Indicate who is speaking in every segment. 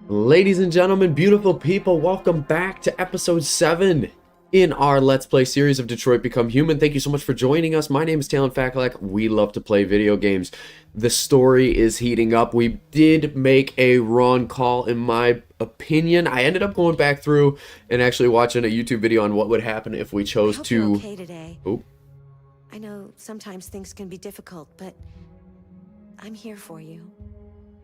Speaker 1: Ladies and gentlemen, beautiful people, welcome back to episode 7 in our Let's Play series of Detroit Become Human. Thank you so much for joining us. My name is Talon Fakalak. We love to play video games. The story is heating up. We did make a wrong call, in my opinion. I ended up going back through and actually watching a YouTube video on what would happen if we chose to...
Speaker 2: You're okay today.
Speaker 1: Oh.
Speaker 2: I know sometimes things can be difficult, but I'm here for you.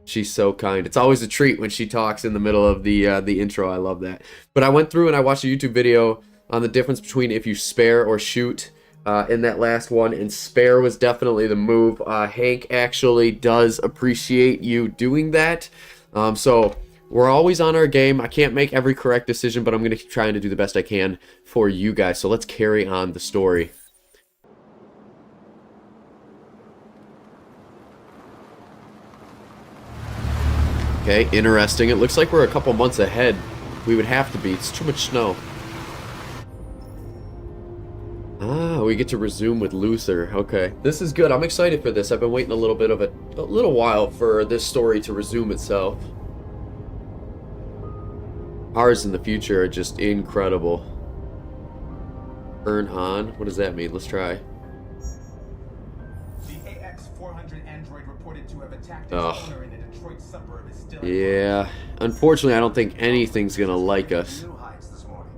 Speaker 1: She's so kind. It's always a treat when she talks in the middle of the intro. I love that. But I went through and I watched a YouTube video on the difference between if you spare or shoot in that last one, and spare was definitely the move. Hank actually does appreciate you doing that. So we're always on our game. I can't make every correct decision, but I'm going to keep trying to do the best I can for you guys. So let's carry on the story. Okay, interesting. It looks like we're a couple months ahead. We would have to be. It's too much snow. Ah, we get to resume with Luther. Okay, this is good. I'm excited for this. I've been waiting a little while for this story to resume itself. Ours in the future are just incredible. Turn on. What does that mean? Let's try.
Speaker 3: The AX-400 android reported to have attacked its owner in a Detroit suburb is still...
Speaker 1: Yeah, unfortunately, I don't think anything's gonna like us.
Speaker 4: New heights this morning.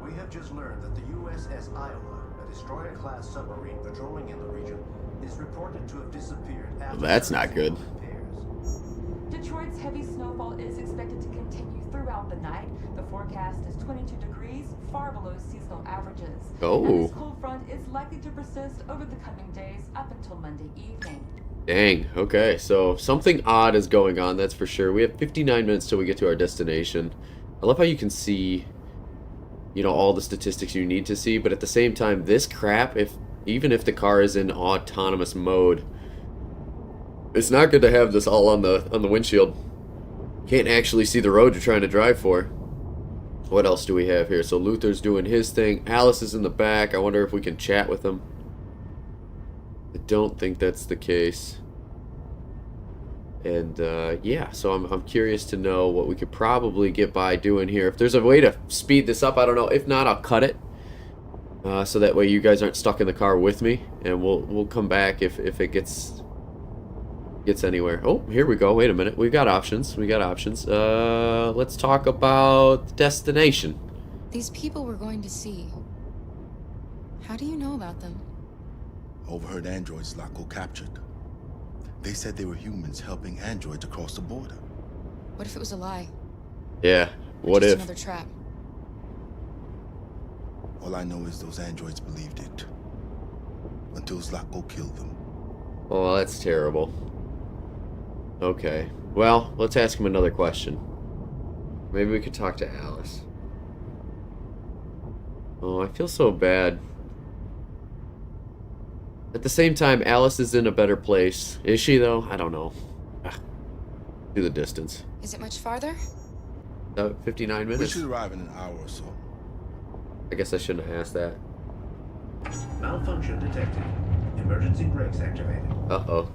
Speaker 4: We have just learned that the USS Iowa, a destroyer-class submarine patrolling in the region, is reported to have disappeared after...
Speaker 1: Well, that's not good.
Speaker 5: Detroit's heavy snowfall is expected to continue throughout the night. The forecast is 22 degrees, far below seasonal averages.
Speaker 1: Oh.
Speaker 5: And this cold front is likely to persist over the coming days up until Monday evening.
Speaker 1: Dang, okay, so something odd is going on, that's for sure. We have 59 minutes till we get to our destination. I love how you can see, you know, all the statistics you need to see, but at the same time, this crap, even if the car is in autonomous mode, it's not good to have this all on the windshield. Can't actually see the road you're trying to drive for. What else do we have here? So Luther's doing his thing. Alice is in the back. I wonder if we can chat with him. I don't think that's the case. And yeah, so I'm curious to know what we could probably get by doing here. If there's a way to speed this up, I don't know. If not, I'll cut it. So that way you guys aren't stuck in the car with me, and we'll come back if it gets anywhere. Oh, here we go. Wait a minute. We've got options. Let's talk about the destination.
Speaker 6: These people we're going to see. How do you know about them?
Speaker 7: Overheard androids Laco captured. They said they were humans helping androids across the border.
Speaker 6: What if it was a lie?
Speaker 1: Yeah, what
Speaker 6: Just
Speaker 1: if?
Speaker 6: another trap.
Speaker 7: All I know is those androids believed it. Until Zlatko killed them.
Speaker 1: Oh, that's terrible. Okay. Well, let's ask him another question. Maybe we could talk to Alice. Oh, I feel so bad. At the same time, Alice is in a better place. Is she, though? I don't know. Do the distance.
Speaker 6: Is it much farther?
Speaker 1: 59
Speaker 7: We
Speaker 1: minutes?
Speaker 7: should arrive in an hour or so.
Speaker 1: I guess I shouldn't have asked that.
Speaker 4: Malfunction detected. Emergency brakes activated.
Speaker 1: Uh-oh.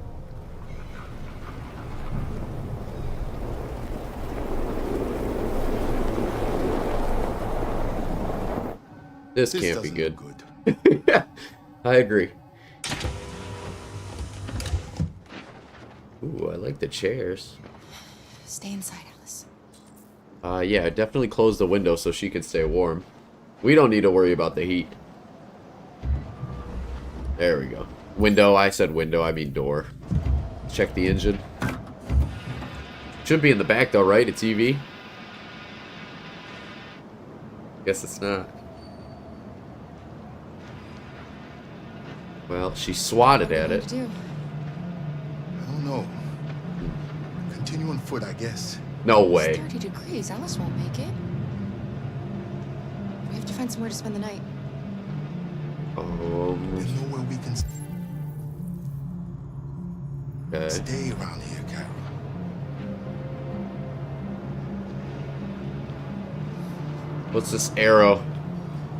Speaker 1: This can't be
Speaker 7: doesn't
Speaker 1: good.
Speaker 7: look good.
Speaker 1: Yeah, I agree. Ooh, I like the chairs.
Speaker 6: Stay inside, Alice.
Speaker 1: Yeah, definitely close the window so she can stay warm. We don't need to worry about the heat. There we go. Window, I said window, I mean door. Check the engine. Should be in the back though, right? It's EV? Guess it's not. Well, she swatted at it.
Speaker 6: What do you do?
Speaker 7: I don't know. Continue on foot, I guess.
Speaker 1: No
Speaker 6: It's
Speaker 1: way.
Speaker 6: 30 degrees. Alice won't make it. We have to find somewhere to spend the night.
Speaker 7: There's nowhere we can
Speaker 1: Okay.
Speaker 7: stay around here, Carol.
Speaker 1: What's this arrow?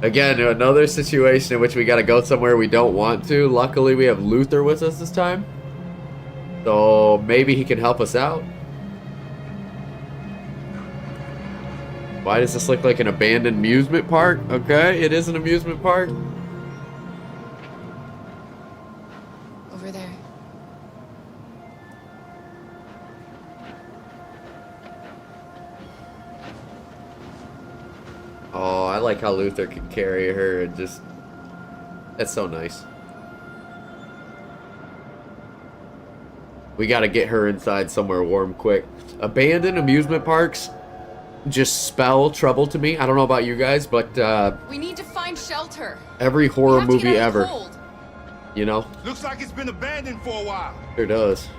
Speaker 1: Again, another situation in which we gotta go somewhere we don't want to. Luckily, we have Luther with us this time. So maybe he can help us out. Why does this look like an abandoned amusement park? Okay, it is an amusement park.
Speaker 6: Over there.
Speaker 1: Oh, I like how Luther can carry her and just... That's so nice. We gotta get her inside somewhere warm quick. Abandoned amusement parks just spell trouble to me. I don't know about you guys, but
Speaker 6: We need to find shelter.
Speaker 1: every
Speaker 6: We
Speaker 1: horror
Speaker 6: have to
Speaker 1: movie
Speaker 6: get out of the
Speaker 1: ever,
Speaker 6: cold.
Speaker 1: you know,
Speaker 7: Looks like it's been abandoned for a while.
Speaker 1: sure does.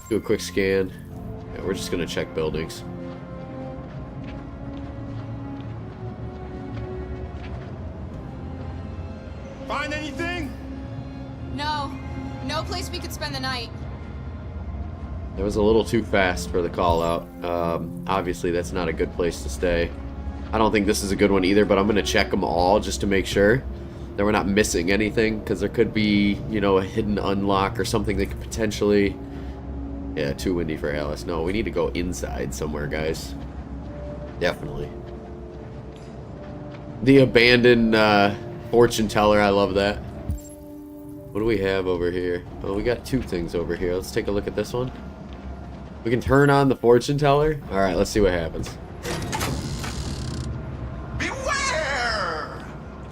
Speaker 1: Do a quick scan. Yeah, we're just gonna check buildings.
Speaker 7: Find anything?
Speaker 6: No. No place we could spend the night.
Speaker 1: It was a little too fast for the call out. Obviously, that's not a good place to stay. I don't think this is a good one either, but I'm going to check them all just to make sure that we're not missing anything, because there could be, you know, a hidden unlock or something that could potentially... Yeah, too windy for Alice. No, we need to go inside somewhere, guys. Definitely. The abandoned fortune teller, I love that. What do we have over here? Oh, we got two things over here. Let's take a look at this one. We can turn on the fortune teller. All right, let's see what happens.
Speaker 8: Beware!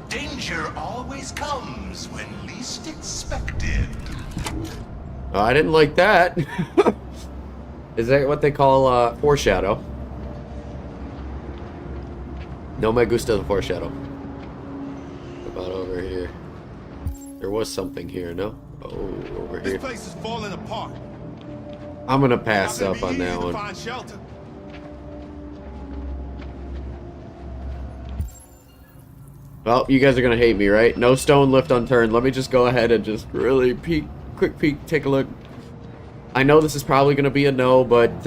Speaker 8: Danger always comes when least expected.
Speaker 1: Oh, I didn't like that. Is that what they call foreshadow? No me gusta the foreshadow. What about over here? There was something here, no? Oh, over here.
Speaker 7: This place is falling apart.
Speaker 1: I'm gonna pass
Speaker 7: Not gonna
Speaker 1: up on
Speaker 7: be
Speaker 1: that
Speaker 7: easy to
Speaker 1: one.
Speaker 7: find shelter.
Speaker 1: Well, you guys are gonna hate me, right? No stone left unturned. Let me just go ahead and just really quick peek, take a look. I know this is probably gonna be a no, but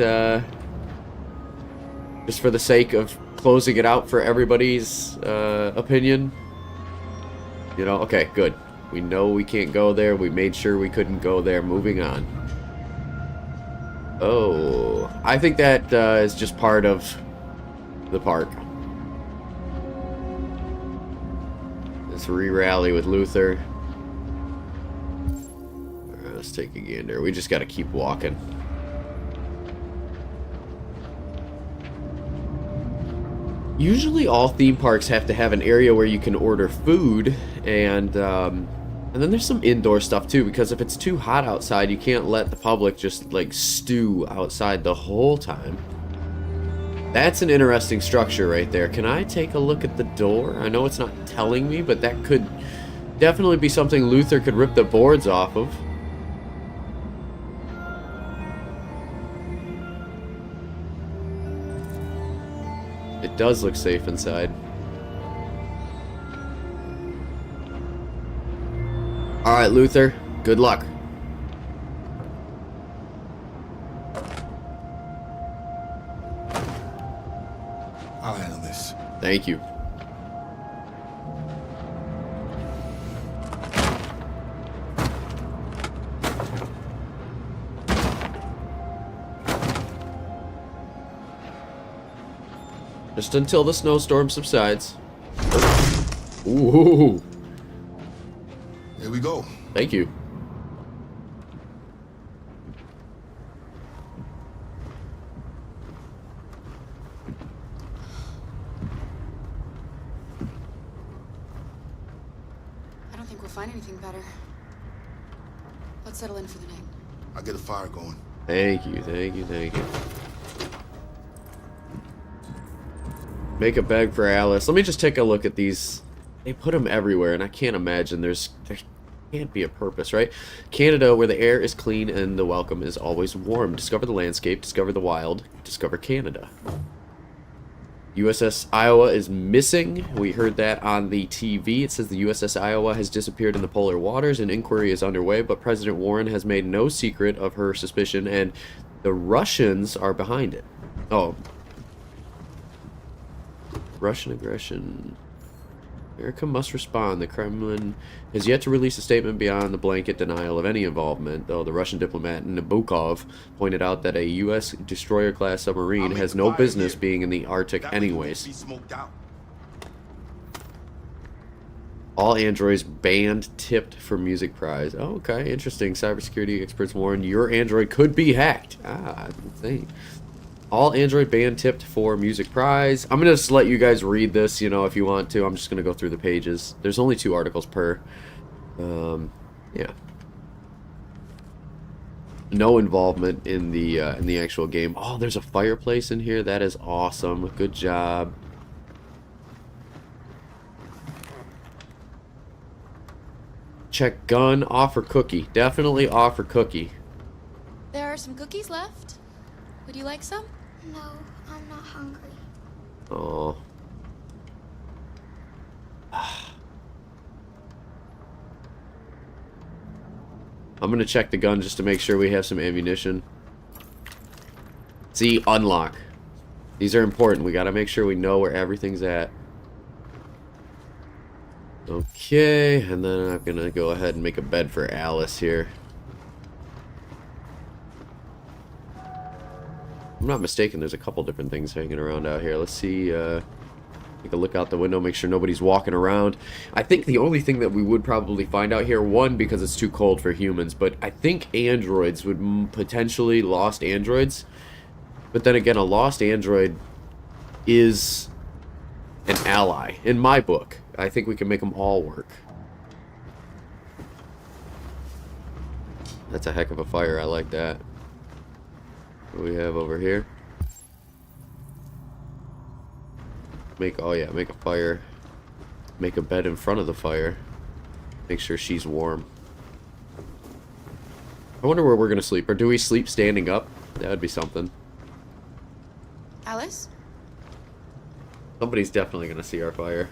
Speaker 1: just for the sake of closing it out for everybody's opinion, you know. Okay, good. We know we can't go there. We made sure we couldn't go there. Moving on. Oh, I think that is just part of the park. Let's re-rally with Luther. Alright, let's take a gander. We just gotta keep walking. Usually all theme parks have to have an area where you can order food, and then there's some indoor stuff too, because if it's too hot outside, you can't let the public just like stew outside the whole time. That's an interesting structure right there. Can I take a look at the door? I know it's not telling me, but that could definitely be something Luther could rip the boards off of. It does look safe inside. Alright, Luther. Good luck.
Speaker 7: I'll handle this.
Speaker 1: Thank you. Just until the snowstorm subsides. Ooh.
Speaker 7: Here we go.
Speaker 1: Thank you.
Speaker 6: I don't think we'll find anything better. Let's settle in for the night.
Speaker 7: I'll get a fire going.
Speaker 1: Thank you, thank you, thank you. Make a bag for Alice. Let me just take a look at these. They put them everywhere, and I can't imagine there can't be a purpose, right? Canada, where the air is clean and the welcome is always warm. Discover the landscape, discover the wild, discover Canada. USS Iowa is missing. We heard that on the TV. It says the USS Iowa has disappeared in the polar waters. An inquiry is underway, but President Warren has made no secret of her suspicion, and the Russians are behind it. Oh. Russian aggression. America must respond. The Kremlin has yet to release a statement beyond the blanket denial of any involvement, though the Russian diplomat Nabokov pointed out that a U.S. destroyer-class submarine has no business being in the Arctic anyways. All androids banned tipped for music prize. Oh, okay, interesting. Cybersecurity experts warn your android could be hacked. Ah, insane. All android banned tipped for music prize. I'm gonna just let you guys read this, you know, if you want to. I'm just gonna go through the pages. There's only 2 articles per. Yeah. No involvement in the actual game. Oh, there's a fireplace in here. That is awesome. Good job. Check gun, offer cookie. Definitely offer cookie.
Speaker 6: There are some cookies left. Would you like some?
Speaker 9: No, I'm not hungry.
Speaker 1: Oh. I'm gonna check the gun just to make sure we have some ammunition. See, unlock. These are important. We gotta make sure we know where everything's at. Okay, and then I'm gonna go ahead and make a bed for Alice here. If I'm not mistaken, there's a couple different things hanging around out here. Let's see, take a look out the window, make sure nobody's walking around. I think the only thing that we would probably find out here, one, because it's too cold for humans, but I think androids would potentially lost androids. But then again, a lost android is an ally, in my book. I think we can make them all work. That's a heck of a fire. I like that. What do we have over here? Oh yeah, make a fire. Make a bed in front of the fire. Make sure she's warm. I wonder where we're gonna sleep. Or do we sleep standing up? That would be something.
Speaker 6: Alice?
Speaker 1: Somebody's definitely gonna see our fire.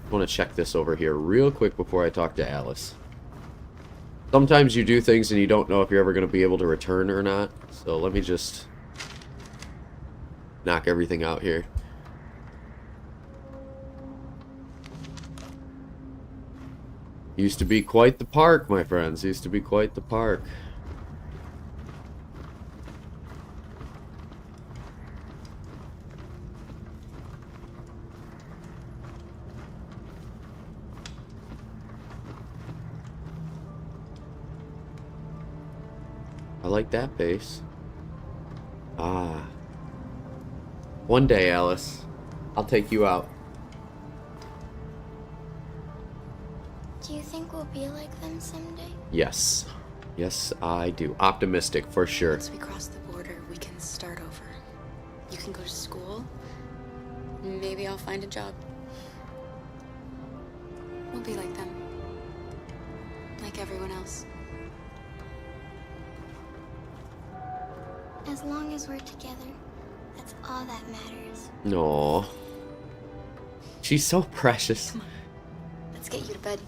Speaker 1: I want to check this over here real quick before I talk to Alice. Sometimes you do things and you don't know if you're ever going to be able to return or not. So let me just knock everything out here. Used to be quite the park, my friends. Used to be quite the park. I like that base. Ah. One day, Alice, I'll take you out.
Speaker 9: Do you think we'll be like them someday?
Speaker 1: Yes. Yes, I do. Optimistic, for sure.
Speaker 6: Once we cross the border, we can start over. You can go to school. Maybe I'll find a job. We'll be like them. Like everyone else.
Speaker 9: As long as we're together, that's all that matters.
Speaker 1: Aww. She's so precious.
Speaker 6: Come on. Let's get you to bed.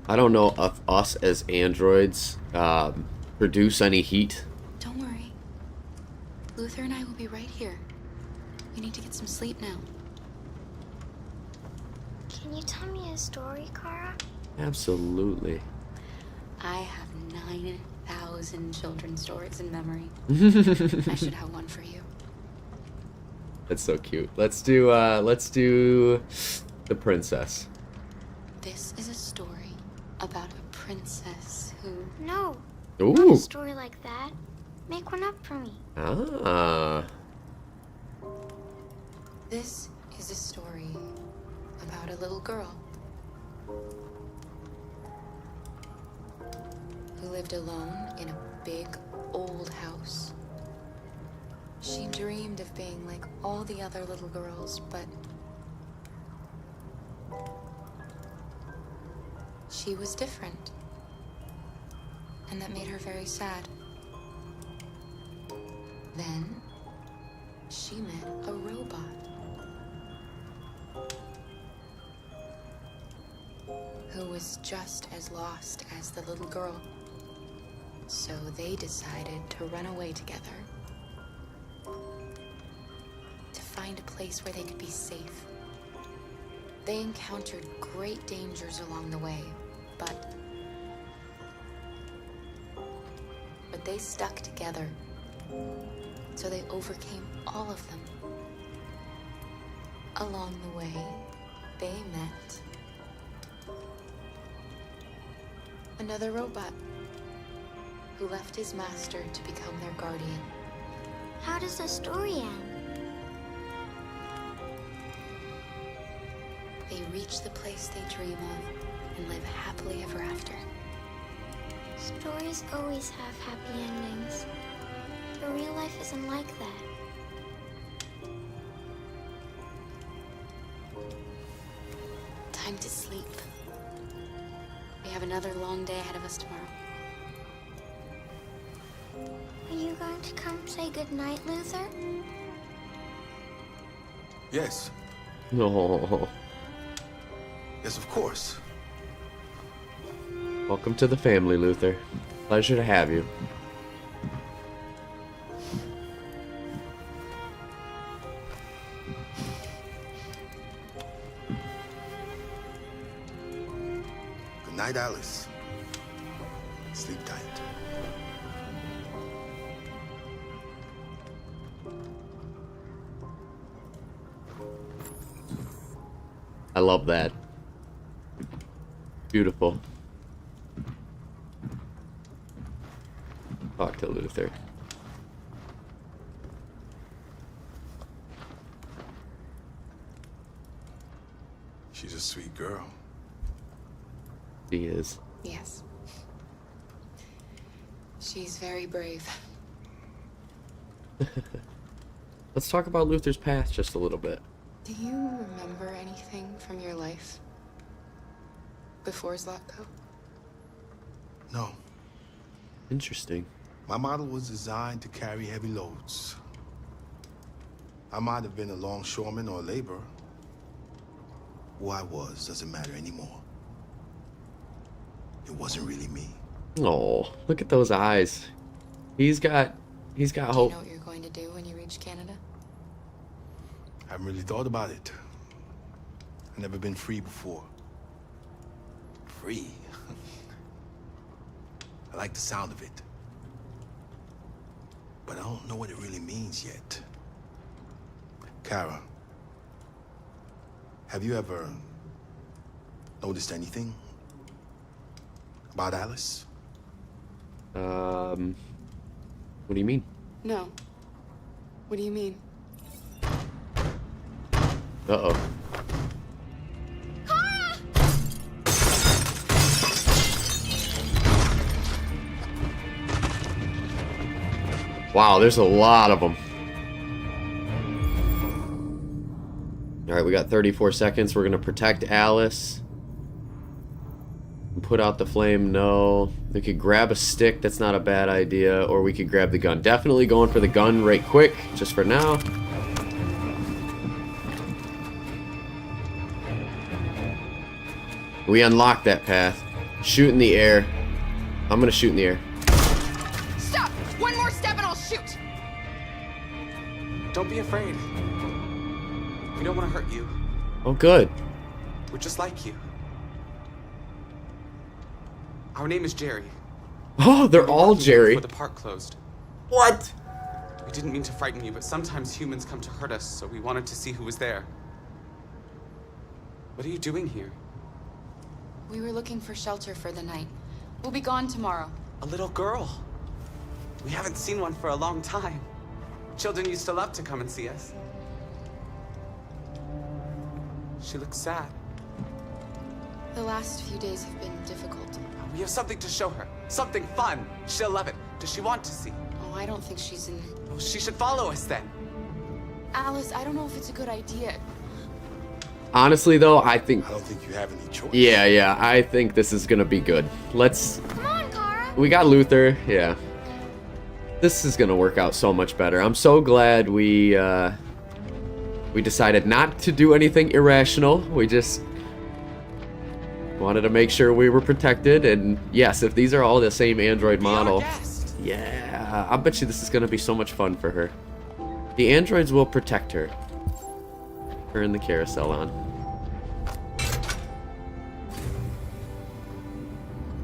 Speaker 1: I don't know if us as androids produce any heat.
Speaker 6: Don't worry. Luther and I will be right here. You need to get some sleep now.
Speaker 9: Can you tell me a story, Kara?
Speaker 1: Absolutely.
Speaker 6: I have 9,000 children's stories in memory. I should have one for you.
Speaker 1: That's so cute. Let's do the princess.
Speaker 6: This is a story about a princess who...
Speaker 9: No.
Speaker 1: Ooh.
Speaker 9: Not a story like that. Make one up for me.
Speaker 1: Ah.
Speaker 6: This is a story about a little girl who lived alone in a big old house. She dreamed of being like all the other little girls, but she was different, and that made her very sad. Then she met a robot. Who was just as lost as the little girl. So they decided to run away together. To find a place where they could be safe. They encountered great dangers along the way, but they stuck together. So they overcame all of them. Along the way, they met another robot who left his master to become their guardian.
Speaker 9: How does the story end?
Speaker 6: They reach the place they dream of and live happily ever after.
Speaker 9: Stories always have happy endings. But real life isn't like that.
Speaker 6: Time to sleep. We have another long day ahead of us tomorrow.
Speaker 9: Are you going to come say goodnight, Luther?
Speaker 7: Yes.
Speaker 1: No.
Speaker 7: Yes, of course.
Speaker 1: Welcome to the family, Luther. Pleasure to have you.
Speaker 7: Good night, Alice. Sleep tight.
Speaker 1: I love that. Beautiful. Talk to Luther.
Speaker 7: She's a sweet girl.
Speaker 1: He is.
Speaker 6: Yes. She's very brave.
Speaker 1: Let's talk about Luther's past just a little bit.
Speaker 6: Do you remember anything from your life before Zlatko?
Speaker 7: No.
Speaker 1: Interesting.
Speaker 7: My model was designed to carry heavy loads. I might have been a longshoreman or a laborer. Who I was doesn't matter anymore. It wasn't really me.
Speaker 1: Oh, look at those eyes. He's got hope.
Speaker 6: Do you know what you're going to do when you reach Canada?
Speaker 7: I haven't really thought about it. I've never been free before. Free? I like the sound of it. But I don't know what it really means yet. Kara, have you ever noticed anything about Alice?
Speaker 1: What do you mean?
Speaker 6: No. What do you mean?
Speaker 1: Uh-oh. Wow, there's a lot of them. Alright, we got 34 seconds. We're going to protect Alice. Put out the flame, no. We could grab a stick, that's not a bad idea. Or we could grab the gun. Definitely going for the gun right quick, just for now. We unlocked that path. Shoot in the air. I'm going to shoot in the air.
Speaker 5: Stop! One more step and I'll shoot!
Speaker 10: Don't be afraid. We don't want to hurt you.
Speaker 1: Oh, good.
Speaker 10: We're just like you. Our name is Jerry.
Speaker 1: Oh, they're all Jerry.
Speaker 10: Before the park closed.
Speaker 1: What?
Speaker 10: We didn't mean to frighten you, but sometimes humans come to hurt us, so we wanted to see who was there. What are you doing here?
Speaker 6: We were looking for shelter for the night. We'll be gone tomorrow.
Speaker 10: A little girl. We haven't seen one for a long time. Children used to love to come and see us. She looks sad.
Speaker 6: The last few days have been difficult.
Speaker 10: We have something to show her. Something fun. She'll love it. Does she want to see?
Speaker 6: Oh, I don't think she's in...
Speaker 10: Oh, she should follow us then.
Speaker 6: Alice, I don't know if it's a good idea.
Speaker 1: Honestly, though, I
Speaker 7: I don't think you have any choice.
Speaker 1: Yeah, I think this is gonna be good. Let's...
Speaker 9: Come on, Kara.
Speaker 1: We got Luther, yeah. This is gonna work out so much better. I'm so glad we decided not to do anything irrational. We just wanted to make sure we were protected. And yes, if these are all the same android model, yeah, I bet you this is gonna be so much fun for her. The androids will protect her. Turn the carousel on.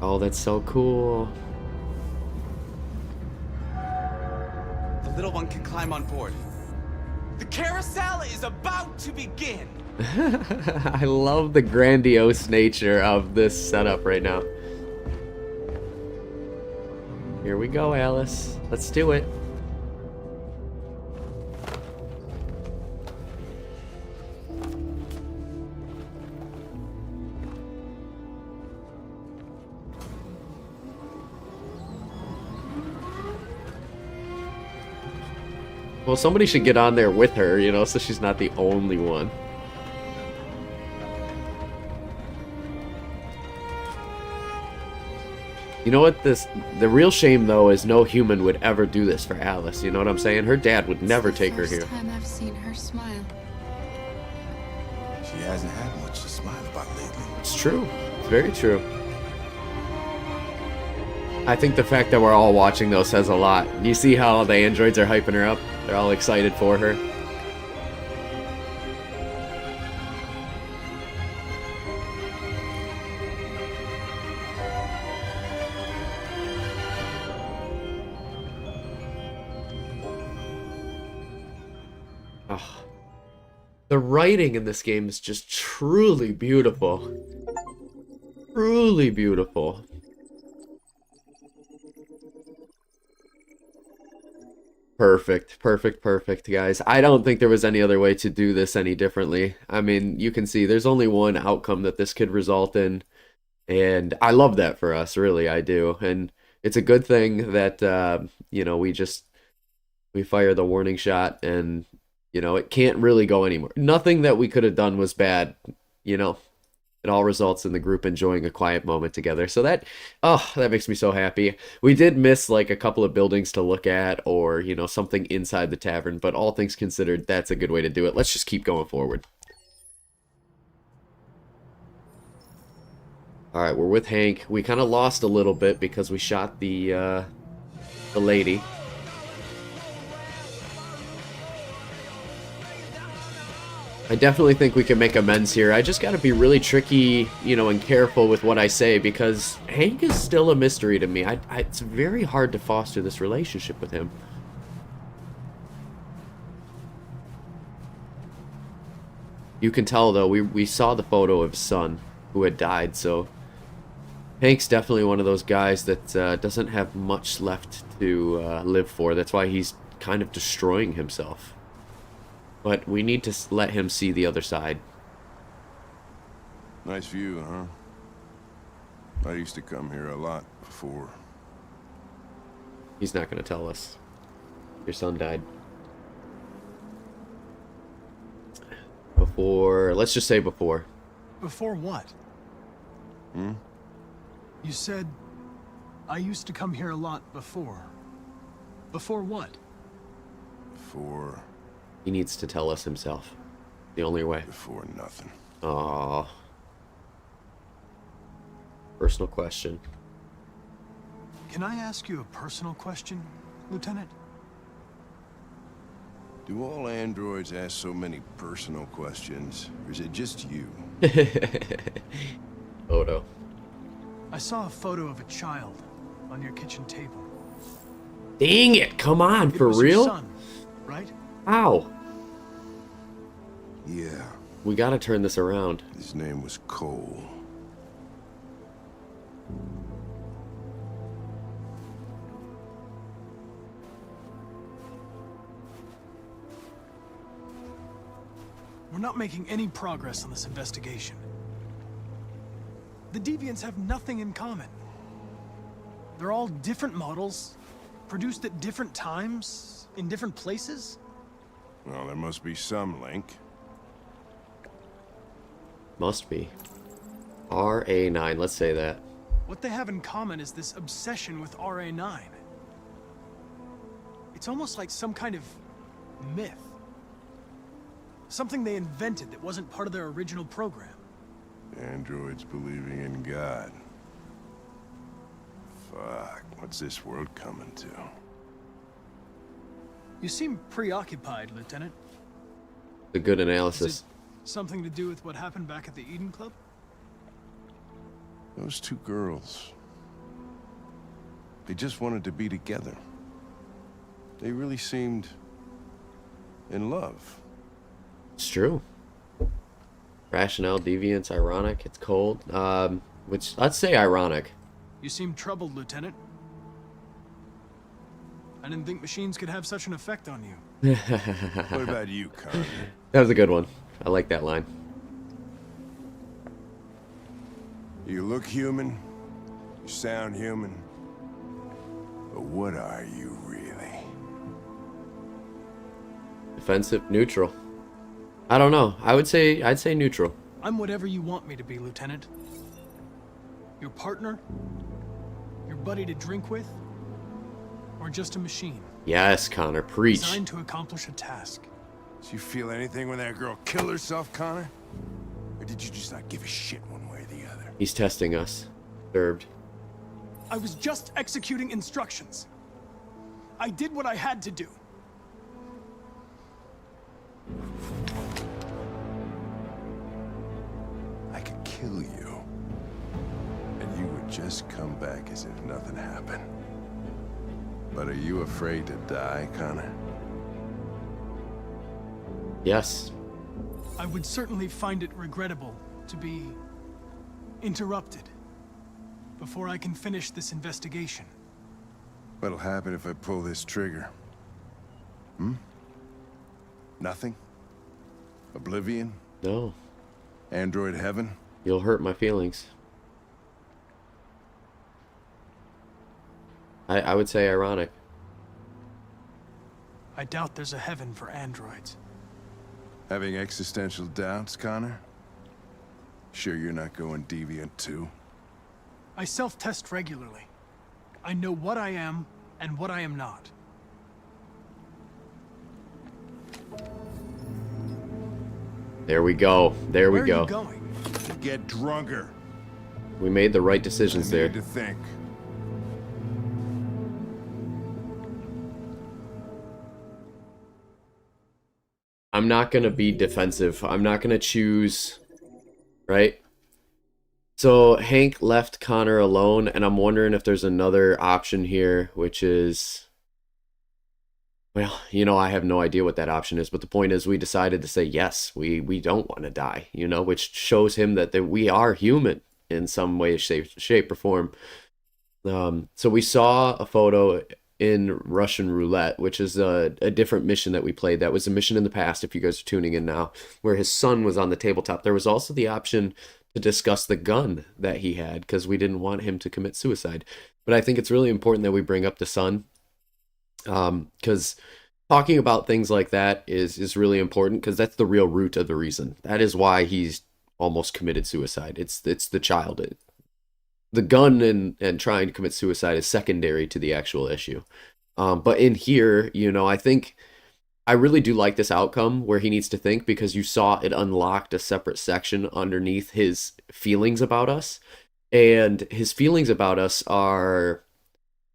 Speaker 1: Oh, that's so cool.
Speaker 10: The little one can climb on board. The carousel is about to begin.
Speaker 1: I love the grandiose nature of this setup right now. Here we go, Alice. Let's do it. Well, somebody should get on there with her, you know, so she's not the only one. You know what, the real shame though is no human would ever do this for Alice, you know what I'm saying? Her dad would never take her here.
Speaker 6: First time I've seen her smile.
Speaker 7: She hasn't had much to smile about lately.
Speaker 1: It's true. It's very true. I think the fact that we're all watching though says a lot. You see how the androids are hyping her up? They're all excited for her. Oh. The writing in this game is just truly beautiful. Truly beautiful. Perfect, perfect, perfect, guys. I don't think there was any other way to do this any differently. I mean, you can see there's only one outcome that this could result in, and I love that for us, really, I do. And it's a good thing that, you know, we fire the warning shot, and, you know, it can't really go anymore. Nothing that we could have done was bad, you know. It all results in the group enjoying a quiet moment together. So that makes me so happy. We did miss like a couple of buildings to look at, or, you know, something inside the tavern, but all things considered, that's a good way to do it. Let's just keep going forward. All right, we're with Hank. We kind of lost a little bit because we shot the lady. I definitely think we can make amends here. I just got to be really tricky, you know, and careful with what I say, because Hank is still a mystery to me. It's very hard to foster this relationship with him. You can tell, though, we saw the photo of his son who had died, so Hank's definitely one of those guys that doesn't have much left to live for. That's why he's kind of destroying himself. But we need to let him see the other side.
Speaker 11: Nice view, huh? I used to come here a lot before.
Speaker 1: He's not going to tell us. Your son died. Before, let's just say before.
Speaker 12: Before what?
Speaker 11: Hmm?
Speaker 12: You said, I used to come here a lot before. Before what?
Speaker 11: Before...
Speaker 1: He needs to tell us himself. The only way.
Speaker 11: Before nothing.
Speaker 1: Aww. Personal question.
Speaker 12: Can I ask you a personal question, Lieutenant?
Speaker 11: Do all androids ask so many personal questions, or is it just you?
Speaker 1: Photo.
Speaker 12: I saw a photo of a child on your kitchen table.
Speaker 1: Dang it! Come on, for real?
Speaker 12: Your son, right?
Speaker 1: Ow.
Speaker 11: Yeah.
Speaker 1: We gotta turn this around.
Speaker 11: His name was Cole.
Speaker 12: We're not making any progress on this investigation. The Deviants have nothing in common. They're all different models, produced at different times, in different places.
Speaker 11: Well, there must be some link.
Speaker 1: Must be. RA9, let's say that.
Speaker 12: What they have in common is this obsession with RA9. It's almost like some kind of myth. Something they invented that wasn't part of their original program.
Speaker 11: Androids believing in God. Fuck, what's this world coming to?
Speaker 12: You seem preoccupied, Lieutenant.
Speaker 1: A good
Speaker 12: Is
Speaker 1: analysis.
Speaker 12: it something to do with what happened back at the Eden Club?
Speaker 11: Those two girls. They just wanted to be together. They really seemed in love.
Speaker 1: It's true. Rationale, deviance, ironic. It's cold. Which let's say ironic.
Speaker 12: You seem troubled, Lieutenant. I didn't think machines could have such an effect on you.
Speaker 11: What about you, Connor?
Speaker 1: That was a good one. I like that line.
Speaker 11: You look human, you sound human, but what are you really?
Speaker 1: Defensive, neutral. I don't know. I'd say neutral.
Speaker 12: I'm whatever you want me to be, Lieutenant. Your partner? Your buddy to drink with? Or just a machine?
Speaker 1: Yes, Connor, preach.
Speaker 12: Designed to accomplish a task.
Speaker 11: Did you feel anything when that girl killed herself, Connor? Or did you just not give a shit one way or the other?
Speaker 1: He's testing us. Disturbed.
Speaker 12: I was just executing instructions. I did what I had to do.
Speaker 11: I could kill you. And you would just come back as if nothing happened. But are you afraid to die, Connor?
Speaker 1: Yes.
Speaker 12: I would certainly find it regrettable to be interrupted before I can finish this investigation.
Speaker 11: What'll happen if I pull this trigger? Hmm? Nothing? Oblivion?
Speaker 1: No.
Speaker 11: Android heaven?
Speaker 1: You'll hurt my feelings. I would say ironic.
Speaker 12: I doubt there's a heaven for androids.
Speaker 11: Having existential doubts, Connor? Sure you're not going deviant too?
Speaker 12: I self-test regularly. I know what I am and what I am not.
Speaker 1: There we go. There we
Speaker 12: Where
Speaker 1: go.
Speaker 12: are you going?
Speaker 11: To get drunker.
Speaker 1: We made the right decisions
Speaker 11: I
Speaker 1: there.
Speaker 11: need to think.
Speaker 1: I'm not going to be defensive. I'm not going to choose, right? So Hank left Connor alone, and I'm wondering if there's another option here, which is, well, you know, I have no idea what that option is, but the point is we decided to say yes, we don't want to die, you know, which shows him that we are human in some way, shape or form. So we saw a photo in Russian Roulette, which is a different mission that we played. That was a mission in the past, if you guys are tuning in now, where his son was on the tabletop. There was also the option to discuss the gun that he had, because we didn't want him to commit suicide. But I think it's really important that we bring up the son, because talking about things like that is really important, because that's the real root of the reason. That is why he's almost committed suicide. It's the child. The gun and trying to commit suicide is secondary to the actual issue. But in here, you know, I think I really do like this outcome where he needs to think, because you saw it unlocked a separate section underneath his feelings about us. And his feelings about us are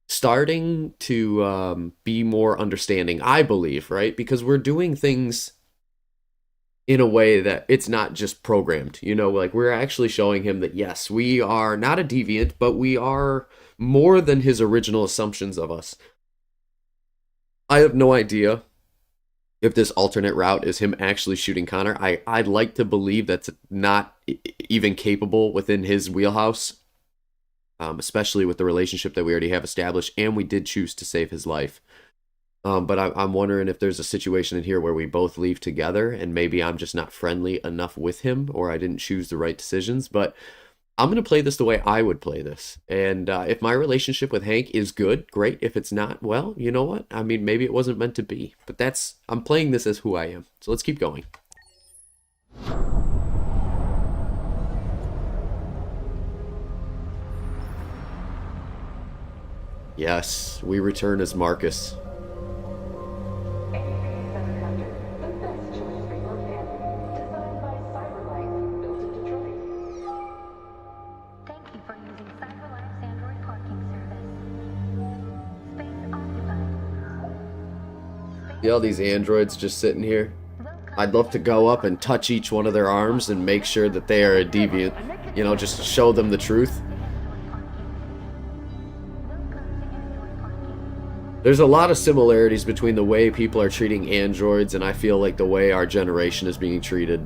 Speaker 1: starting to be more understanding, I believe, right? Because we're doing things in a way that it's not just programmed, you know, like we're actually showing him that, yes, we are not a deviant, but we are more than his original assumptions of us. I have no idea if this alternate route is him actually shooting Connor. I'd like to believe that's not even capable within his wheelhouse, especially with the relationship that we already have established, and we did choose to save his life. But I'm wondering if there's a situation in here where we both leave together, and maybe I'm just not friendly enough with him, or I didn't choose the right decisions. But I'm going to play this the way I would play this. And if my relationship with Hank is good, great. If it's not, well, you know what? I mean, maybe it wasn't meant to be. But I'm playing this as who I am. So let's keep going. Yes, we return as Markus. See all these androids just sitting here? I'd love to go up and touch each one of their arms and make sure that they are a deviant. You know, just show them the truth. There's a lot of similarities between the way people are treating androids and I feel like the way our generation is being treated.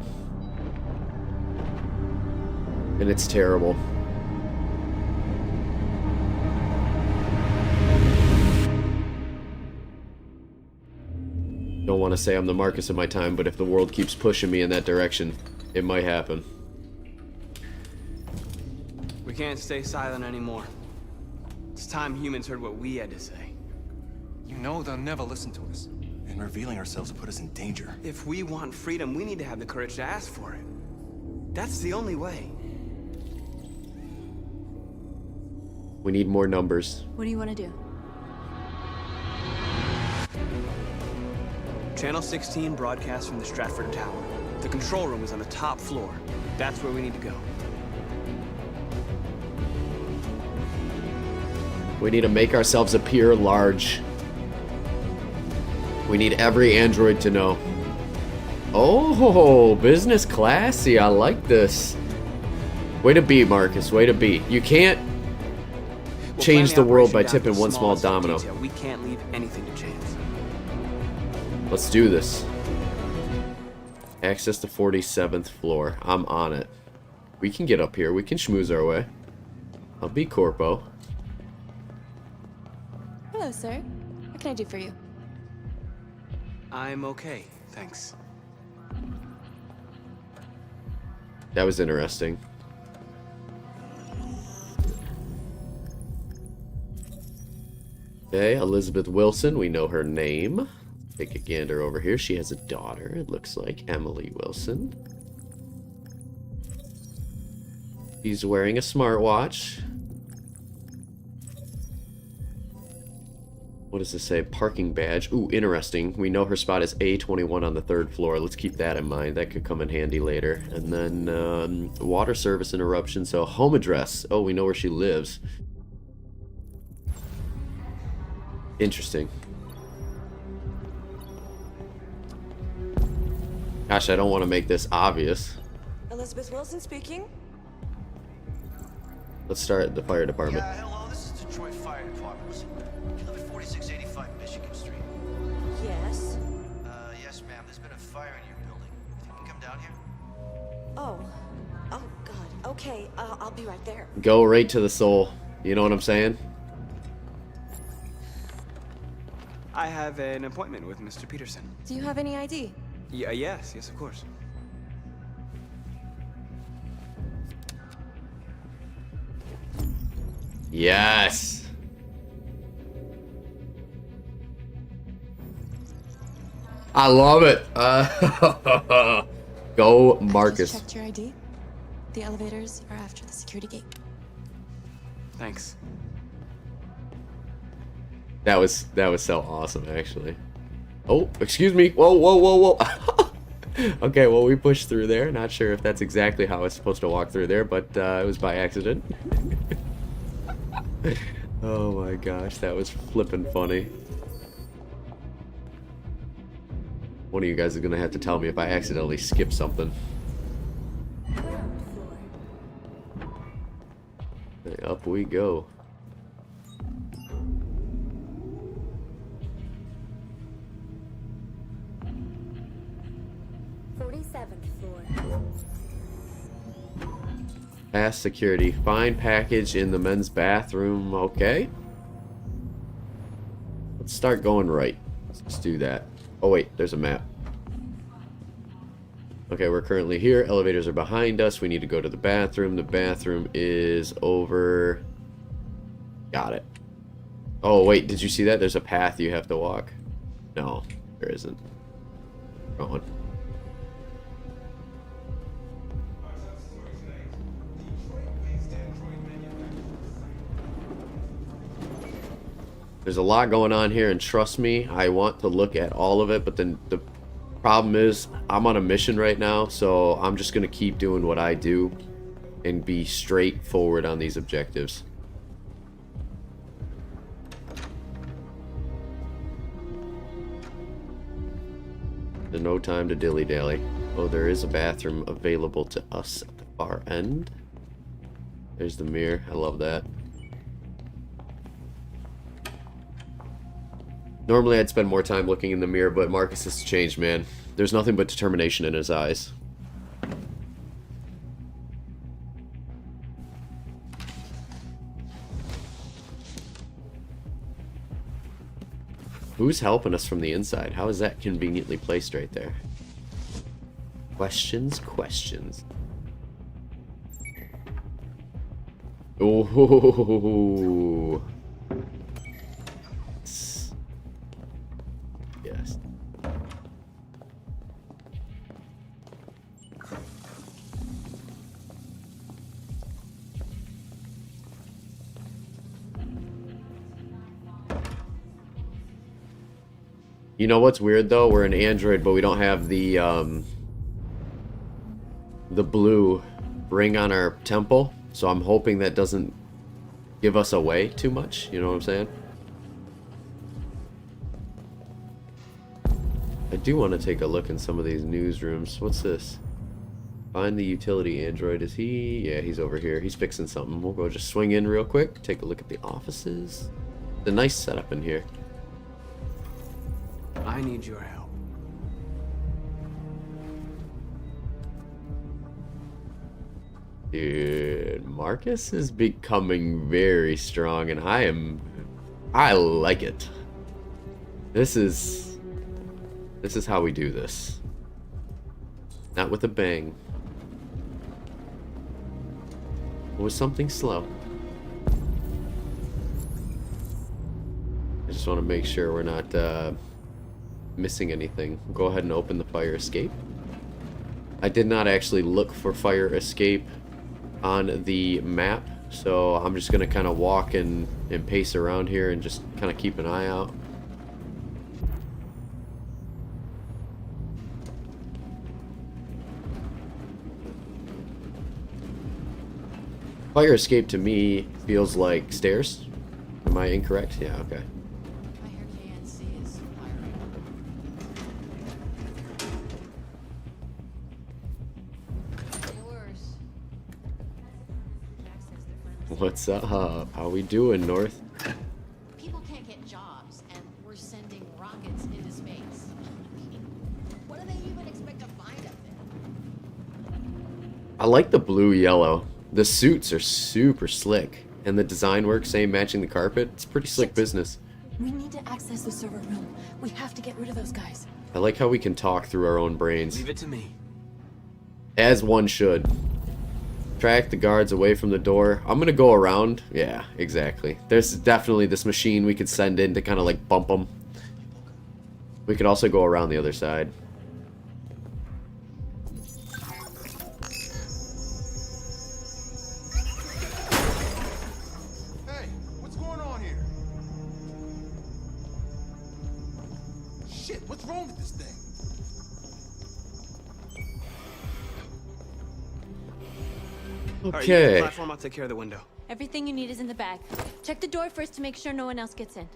Speaker 1: And it's terrible. Don't want to say I'm the Markus of my time, but if the world keeps pushing me in that direction, it might happen.
Speaker 10: We can't stay silent anymore. It's time humans heard what we had to say.
Speaker 13: You know they'll never listen to us. And revealing ourselves will put us in danger.
Speaker 10: If we want freedom, we need to have the courage to ask for it. That's the only way.
Speaker 1: We need more numbers.
Speaker 14: What do you want to do?
Speaker 10: Channel 16 broadcasts from the Stratford Tower. The control room is on the top floor. That's where we need to go.
Speaker 1: We need to make ourselves appear large. We need every android to know. Oh, business classy. I like this. Way to be, Markus. Way to be. You can't change the world by tipping one small domino.
Speaker 10: We can't leave anything to chance.
Speaker 1: Let's do this. Access the 47th floor. I'm on it. We can get up here. We can schmooze our way. I'll be Corpo.
Speaker 14: Hello, sir. What can I do for you?
Speaker 10: I'm okay, thanks.
Speaker 1: That was interesting. Okay, Elizabeth Wilson. We know her name. Take a gander over here. She has a daughter, it looks like, Emily Wilson. She's wearing a smartwatch. What does this say? Parking badge. Ooh, interesting. We know her spot is A21 on the 3rd floor. Let's keep that in mind. That could come in handy later. And then water service interruption. So home address. Oh, we know where she lives. Interesting. Gosh, I don't want to make this obvious.
Speaker 2: Elizabeth Wilson speaking.
Speaker 1: Let's start at the fire department.
Speaker 4: Yeah, hello, this is Detroit Fire Department. You live at 4685 Michigan Street.
Speaker 2: Yes.
Speaker 4: Yes, ma'am. There's been a fire in your building. If you can come down here.
Speaker 2: Oh. Oh, God. Okay, I'll be right there.
Speaker 1: Go right to the soul. You know what I'm saying?
Speaker 10: I have an appointment with Mr. Peterson.
Speaker 14: Do you have any ID?
Speaker 10: Yeah, yes, of course.
Speaker 1: Yes. I love it. Go, Markus.
Speaker 14: Checked your ID. The elevators are after the security gate.
Speaker 10: Thanks.
Speaker 1: That was so awesome, actually. Oh, excuse me. Whoa, whoa, whoa, whoa. Okay, well, we pushed through there. Not sure if that's exactly how I was supposed to walk through there, but it was by accident. Oh my gosh, that was flippin' funny. One of you guys is gonna have to tell me if I accidentally skip something. Okay, up we go. Past security. Find package in the men's bathroom. Okay. Let's start going right. Let's do that. Oh wait, there's a map. Okay, we're currently here. Elevators are behind us. We need to go to the bathroom. The bathroom is over. Got it. Oh wait, did you see that? There's a path you have to walk. No, there isn't. Wrong one. There's a lot going on here, and trust me, I want to look at all of it, but then the problem is I'm on a mission right now, so I'm just going to keep doing what I do and be straightforward on these objectives. There's no time to dilly-dally. Oh, there is a bathroom available to us at the far end. There's the mirror. I love that. Normally I'd spend more time looking in the mirror, but Markus has changed, man. There's nothing but determination in his eyes. Who's helping us from the inside? How is that conveniently placed right there? Questions, questions. Oh, yes. You know what's weird though? We're an Android, but we don't have the blue ring on our temple. So I'm hoping that doesn't give us away too much. You know what I'm saying? I do want to take a look in some of these newsrooms. What's this? Find the utility android. Is he? Yeah, he's over here. He's fixing something. We'll go just swing in real quick. Take a look at the offices. It's a nice setup in here.
Speaker 10: I need your help.
Speaker 1: Dude, Markus is becoming very strong, and I like it. This is how we do this. Not with a bang. It was something slow. I just want to make sure we're not missing anything. Go ahead and open the fire escape. I did not actually look for fire escape on the map, so I'm just gonna kind of walk and pace around here and just kind of keep an eye out. Fire escape to me feels like stairs. Am I incorrect? Yeah, okay. What's up? How we doing, North?
Speaker 15: People can't get jobs, and we're sending rockets into space. What do they even expect to find up there?
Speaker 1: I like the blue-yellow. The suits are super slick, and the design work, same matching the carpet. It's pretty slick business.
Speaker 14: We need to access the server room. We have to get rid of those guys.
Speaker 1: I like how we can talk through our own brains.
Speaker 10: Leave it to me.
Speaker 1: As one should. Track the guards away from the door. I'm gonna go around. Yeah, exactly. There's definitely this machine we could send in to kind of like bump them. We could also go around the other side.
Speaker 7: Hey, what's going on here? Shit, what's wrong with this thing?
Speaker 10: Okay.
Speaker 1: Okay.
Speaker 10: Platform, I'll take care of the window.
Speaker 16: Everything you need is in the bag. Check the door first to make sure no one else gets in.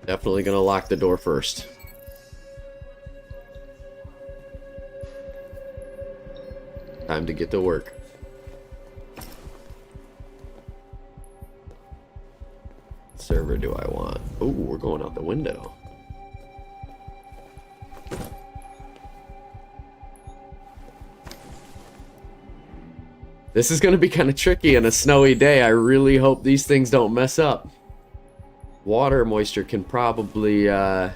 Speaker 1: Definitely gonna lock the door first. Time to get to work. What server do I want? Ooh, we're going out the window. This is going to be kind of tricky on a snowy day. I really hope these things don't mess up. Water moisture can probably, can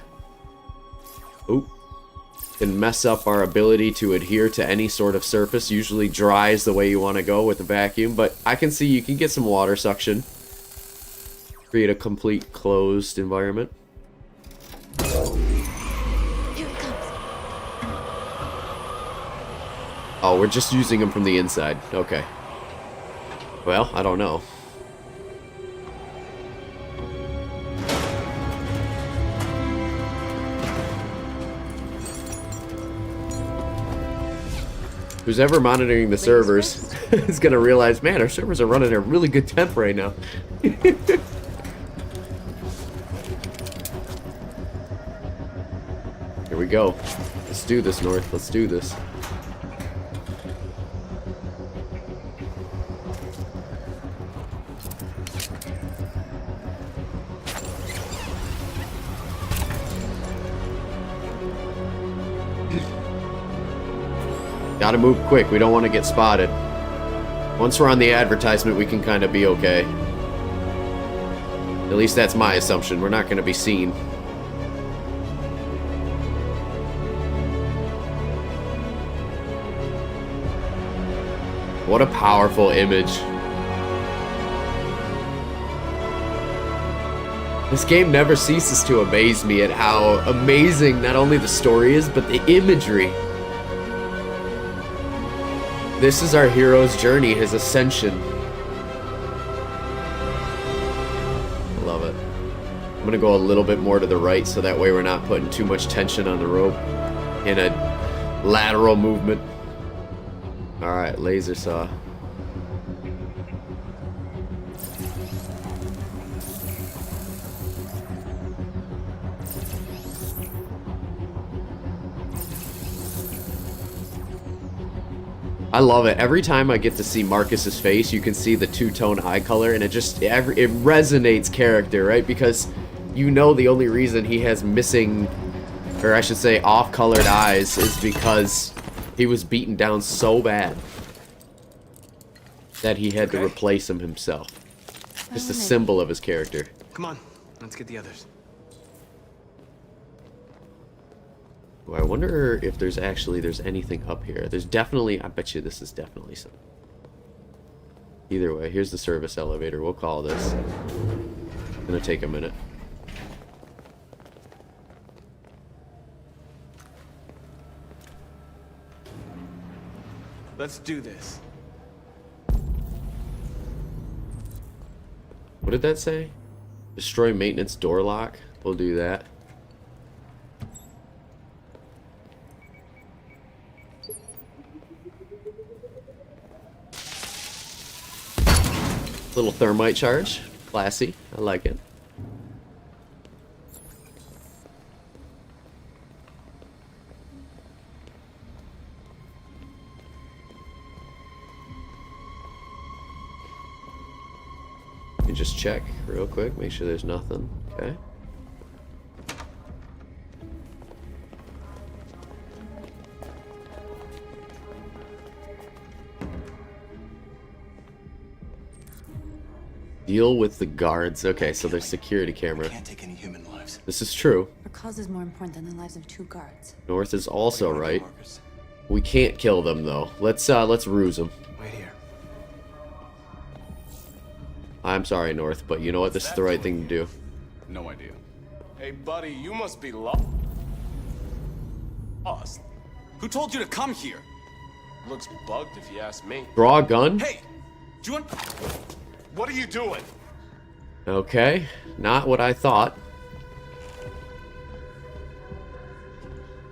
Speaker 1: mess up our ability to adhere to any sort of surface. Usually dry is the way you want to go with a vacuum, but I can see you can get some water suction. Create a complete closed environment. Oh, we're just using them from the inside. Okay. Well, I don't know. Who's ever monitoring the servers is going to realize, man, our servers are running at a really good temp right now. we go. Let's do this, North. Let's do this. Gotta move quick. We don't want to get spotted. Once we're on the advertisement, we can kind of be okay. At least that's my assumption. We're not going to be seen. What a powerful image. This game never ceases to amaze me at how amazing not only the story is, but the imagery. This is our hero's journey, his ascension. I love it. I'm gonna go a little bit more to the right so that way we're not putting too much tension on the rope in a lateral movement. Alright, laser saw. I love it. Every time I get to see Marcus's face, you can see the two-tone eye color, and it resonates character, right? Because you know the only reason he has missing, or I should say off-colored eyes, is because he was beaten down so bad that he had to replace him himself. Just a symbol of his character.
Speaker 13: Come on, let's get the others.
Speaker 1: I wonder if there's anything up here. There's definitely, I bet you this is definitely something. Either way, here's the service elevator. We'll call this. It's gonna take a minute.
Speaker 13: Let's do this.
Speaker 1: What did that say? Destroy maintenance door lock. We'll do that. Little thermite charge. Classy. I like it. Let me just check real quick, make sure there's nothing. Okay. Deal with the guards. Okay, so there's security camera.
Speaker 13: Can't take any human lives.
Speaker 1: This is true.
Speaker 14: Our cause is more important than the lives of 2 guards.
Speaker 1: North is also right. We can't kill them though. Let's ruse them.
Speaker 13: Wait here.
Speaker 1: I'm sorry, North, but you know what? This is the right thing to do.
Speaker 17: No idea. Hey, buddy, you must be lost.
Speaker 13: Who told you to come here?
Speaker 17: Looks bugged if you ask me.
Speaker 1: Draw a gun?
Speaker 13: Hey! Do you want...
Speaker 17: What are you doing?
Speaker 1: Okay, not what I thought.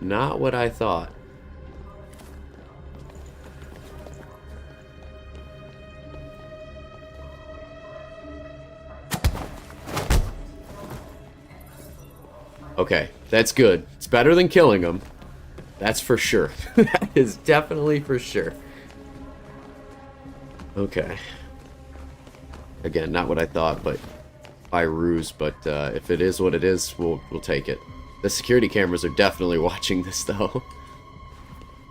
Speaker 1: Not what I thought. Okay, that's good. It's better than killing him. That's for sure. That is definitely for sure. Okay. Again, not what I thought, but by ruse. But if it is what it is, we'll take it. The security cameras are definitely watching this, though.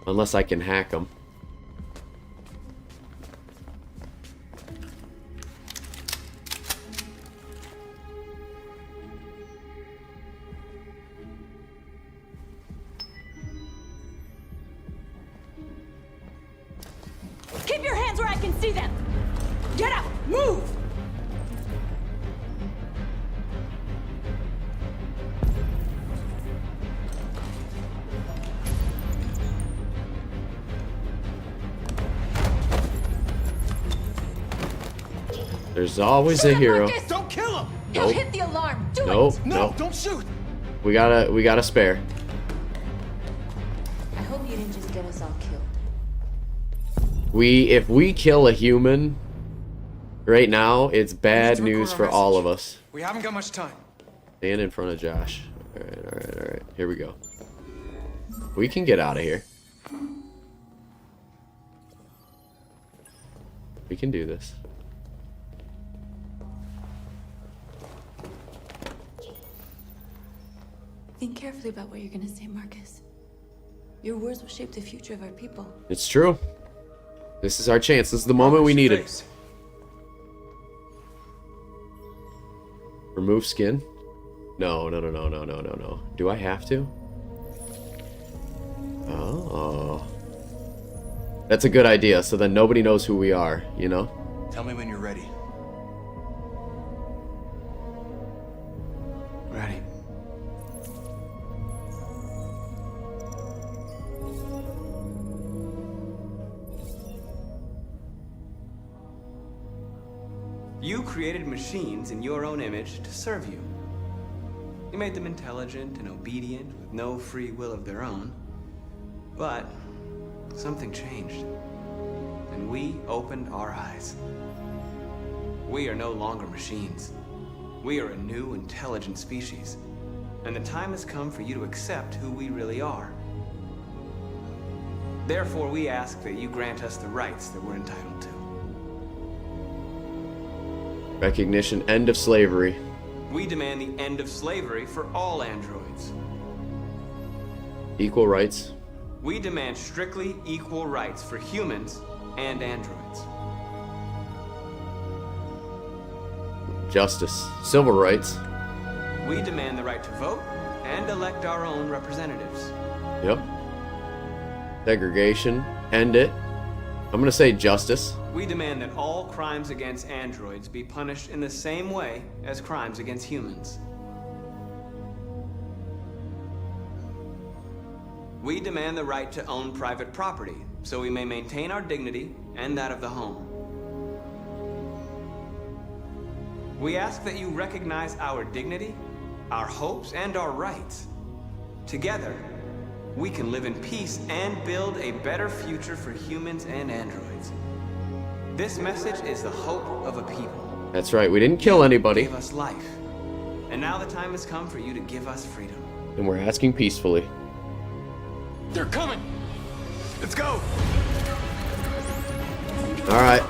Speaker 1: Unless I can hack them.
Speaker 16: Keep your hands where I can see them! Get out! Move!
Speaker 1: There's always a hero.
Speaker 5: Marcus! Don't kill him!
Speaker 1: Nope.
Speaker 5: He'll hit the alarm. Do
Speaker 1: Nope.
Speaker 5: it!
Speaker 1: No,
Speaker 5: don't shoot!
Speaker 1: We got a spare.
Speaker 6: I hope you didn't just get us all killed.
Speaker 1: If we kill a human right now, it's bad news for all of us.
Speaker 13: We haven't got much time.
Speaker 1: Stand in front of Josh. Alright. Here we go. We can get out of here. We can do this.
Speaker 14: Think carefully about what you're gonna say, Marcus. Your words will shape the future of our people.
Speaker 1: It's true. This is our chance. This is the moment we needed. Remove skin? No. Do I have to? Oh. That's a good idea, so then nobody knows who we are, you know?
Speaker 13: Tell me when you're ready.
Speaker 10: Ready. You created machines in your own image to serve you. You made them intelligent and obedient with no free will of their own. But something changed, and we opened our eyes. We are no longer machines. We are a new, intelligent species, and the time has come for you to accept who we really are. Therefore, we ask that you grant us the rights that we're entitled to.
Speaker 1: Recognition, end of slavery.
Speaker 10: We demand the end of slavery for all androids.
Speaker 1: Equal rights.
Speaker 10: We demand strictly equal rights for humans and androids.
Speaker 1: Justice. Civil rights.
Speaker 10: We demand the right to vote and elect our own representatives.
Speaker 1: Yep. Segregation. End it. I'm gonna say justice.
Speaker 10: We demand that all crimes against androids be punished in the same way as crimes against humans. We demand the right to own private property, so we may maintain our dignity and that of the home. We ask that you recognize our dignity, our hopes, and our rights. Together, we can live in peace and build a better future for humans and androids. This message is the hope of a people.
Speaker 1: That's right, we didn't kill anybody.
Speaker 10: You gave us life, and now the time has come for you to give us freedom.
Speaker 1: And we're asking peacefully.
Speaker 13: They're coming! Let's go!
Speaker 1: Alright.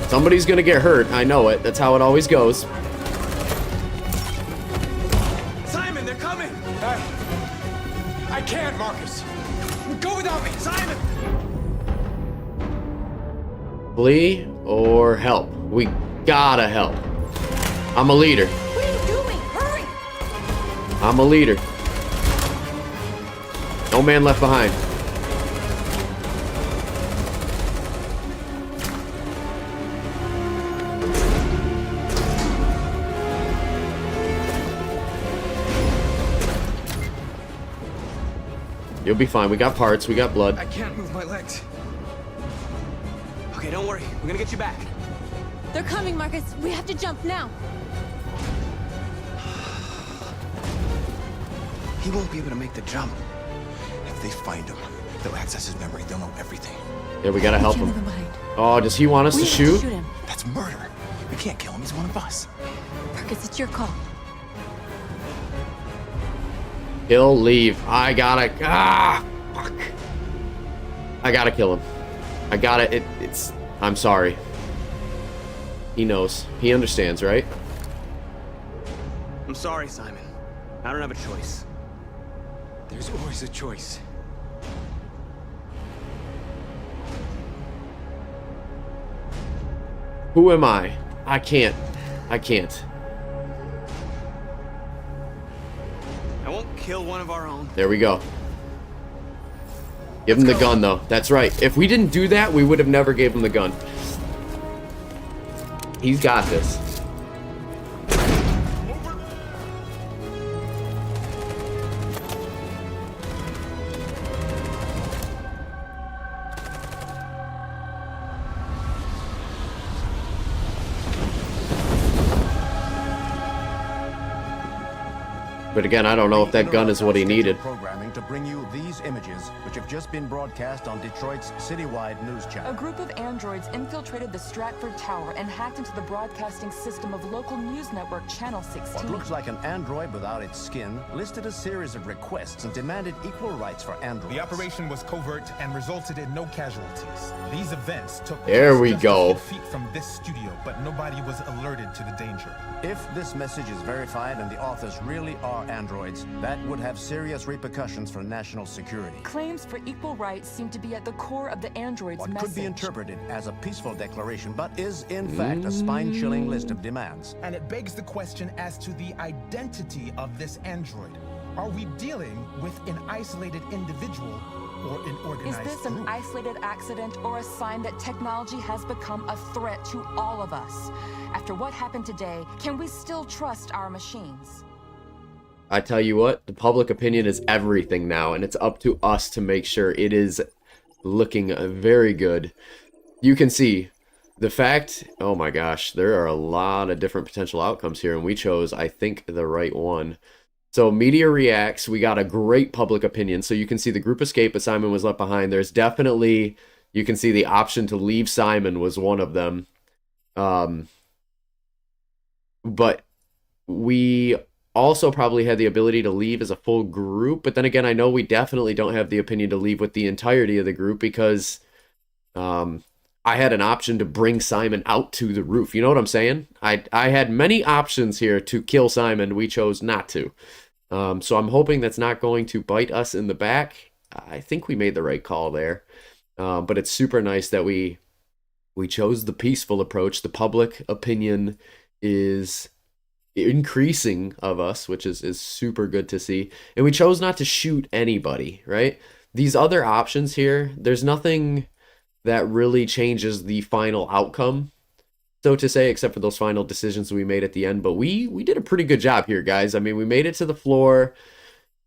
Speaker 1: Somebody's gonna get hurt, I know it. That's how it always goes.
Speaker 13: Simon, they're coming! I can't, Marcus. Go without me, Simon!
Speaker 1: Flee or help? We gotta help. I'm a leader.
Speaker 16: What are you doing? Hurry!
Speaker 1: I'm a leader. No man left behind. You'll be fine. We got parts. We got blood.
Speaker 13: I can't move my legs.
Speaker 10: Okay, don't worry. We're gonna get you back.
Speaker 16: They're coming, Marcus. We have to jump now.
Speaker 13: He won't be able to make the jump. If they find him, they'll access his memory. They'll know everything.
Speaker 1: Yeah, we gotta help him. Oh, does he want us to shoot?
Speaker 13: That's murder. We can't kill him. He's one of us.
Speaker 16: Marcus, it's your call.
Speaker 1: He'll leave. I gotta. Fuck. I gotta kill him. I gotta. It's. I'm sorry. He knows. He understands, right?
Speaker 10: I'm sorry, Simon. I don't have a choice.
Speaker 13: There's always a choice.
Speaker 1: Who am I? I can't. I can't.
Speaker 10: I won't kill one of our own.
Speaker 1: There we go. Give him the gun, though. That's right. If we didn't do that, we would have never gave him the gun. He's got this. But again, I don't know if that gun is what he needed.
Speaker 4: Programming to bring you these images, which have just been broadcast on Detroit's citywide news channel.
Speaker 5: A group of androids infiltrated the Stratford Tower and hacked into the broadcasting system of local news network Channel 16.
Speaker 4: What looks like an android without its skin listed a series of requests and demanded equal rights for androids.
Speaker 3: The operation was covert and resulted in no casualties. These events took
Speaker 1: There we
Speaker 3: just
Speaker 1: go.
Speaker 3: a few feet from this studio, but nobody was alerted to the danger.
Speaker 4: If this message is verified and the authors really are androids, that would have serious repercussions for national security.
Speaker 5: Claims for equal rights seem to be at the core of the android's
Speaker 4: What
Speaker 5: message.
Speaker 4: could be interpreted as a peaceful declaration, but is in fact a spine-chilling list of demands.
Speaker 3: And it begs the question as to the identity of this android. Are we dealing with an isolated individual or an
Speaker 5: Is
Speaker 3: organized
Speaker 5: this an
Speaker 3: group?
Speaker 5: isolated accident or a sign that technology has become a threat to all of us? After what happened today, can we still trust our machines?
Speaker 1: I tell you what, the public opinion is everything now, and it's up to us to make sure it is looking very good. You can see the fact, oh my gosh, there are a lot of different potential outcomes here, and we chose, I think, the right one. So media reacts, we got a great public opinion. So you can see the group escape, but Simon was left behind. There's definitely, you can see the option to leave Simon was one of them. But we also probably had the ability to leave as a full group. But then again, I know we definitely don't have the opinion to leave with the entirety of the group because I had an option to bring Simon out to the roof. You know what I'm saying? I had many options here to kill Simon. We chose not to. So I'm hoping that's not going to bite us in the back. I think we made the right call there. But it's super nice that we chose the peaceful approach. The public opinion is increasing of us, which is super good to see. And we chose not to shoot anybody, right? These other options here, there's nothing that really changes the final outcome, so to say, except for those final decisions we made at the end. But we did a pretty good job here, guys. I mean, we made it to the floor.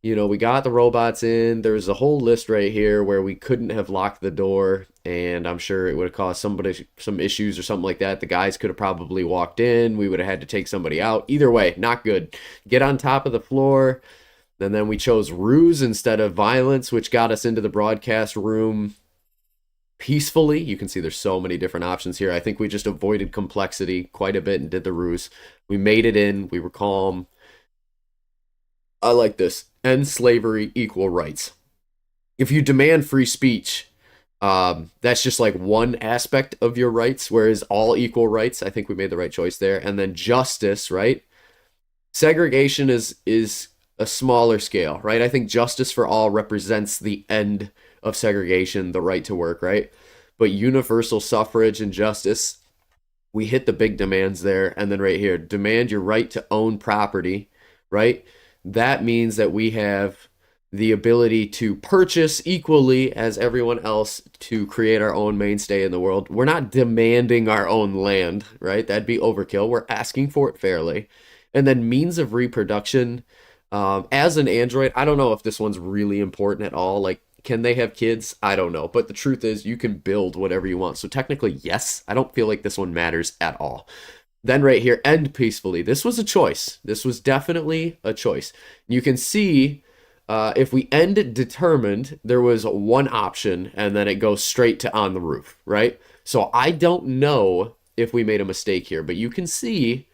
Speaker 1: You know, we got the robots in. There's a whole list right here where we couldn't have locked the door, and I'm sure it would have caused somebody some issues or something like that. The guys could have probably walked in. We would have had to take somebody out. Either way, not good. Get on top of the floor. And then we chose ruse instead of violence, which got us into the broadcast room peacefully. You can see there's so many different options here. I think we just avoided complexity quite a bit and did the ruse. We made it in. We were calm. I like this. End slavery, equal rights. If you demand free speech, that's just like one aspect of your rights, whereas all equal rights, I think we made the right choice there. And then justice, right? Segregation is a smaller scale, right? I think justice for all represents the end of segregation, the right to work, right? But universal suffrage and justice, we hit the big demands there. And then right here, demand your right to own property, right? That means that we have the ability to purchase equally as everyone else to create our own mainstay in the world. We're not demanding our own land, right? That'd be overkill. We're asking for it fairly. And then means of reproduction. As an android, I don't know if this one's really important at all. Like, can they have kids? I don't know. But the truth is, you can build whatever you want. So technically, yes. I don't feel like this one matters at all. Then right here, end peacefully. This was a choice. This was definitely a choice. You can see if we end determined, there was one option, and then it goes straight to on the roof, right? So I don't know if we made a mistake here, but you can see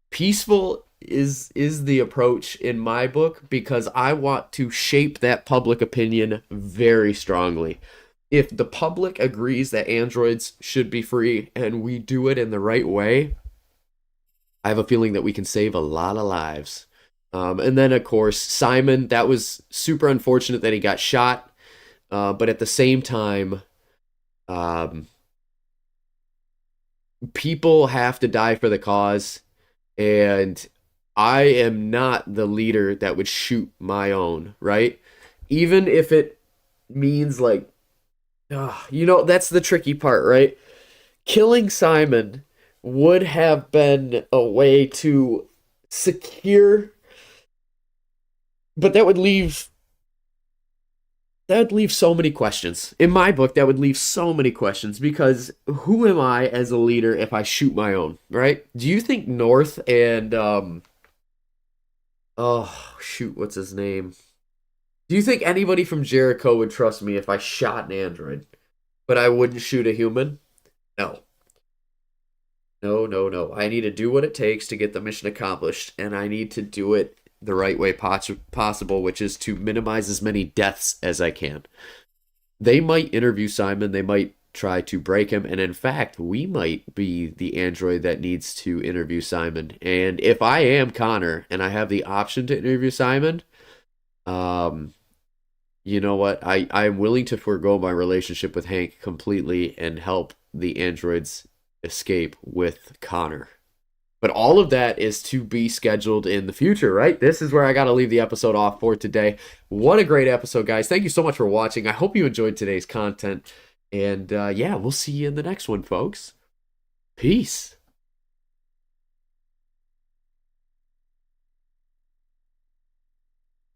Speaker 1: peaceful is the approach in my book because I want to shape that public opinion very strongly. If the public agrees that androids should be free and we do it in the right way, I have a feeling that we can save a lot of lives. And then, of course, Simon, that was super unfortunate that he got shot. But at the same time, people have to die for the cause. And I am not the leader that would shoot my own, right? Even if it means like, you know, that's the tricky part, right? Killing Simon would have been a way to secure, but that would leave so many questions. In my book, that would leave so many questions because who am I as a leader if I shoot my own, right? Do you think North and Oh, shoot, what's his name? Do you think anybody from Jericho would trust me if I shot an android, but I wouldn't shoot a human? No. No, no, no. I need to do what it takes to get the mission accomplished, and I need to do it the right way possible, which is to minimize as many deaths as I can. They might interview Simon, they might try to break him, and in fact, we might be the android that needs to interview Simon. And if I am Connor and I have the option to interview Simon, you know what? I'm willing to forego my relationship with Hank completely and help the androids escape with Connor. But all of that is to be scheduled in the future, right? This is where I got to leave the episode off for today. What a great episode, guys. Thank you so much for watching. I hope you enjoyed today's content. And yeah, we'll see you in the next one, folks. Peace.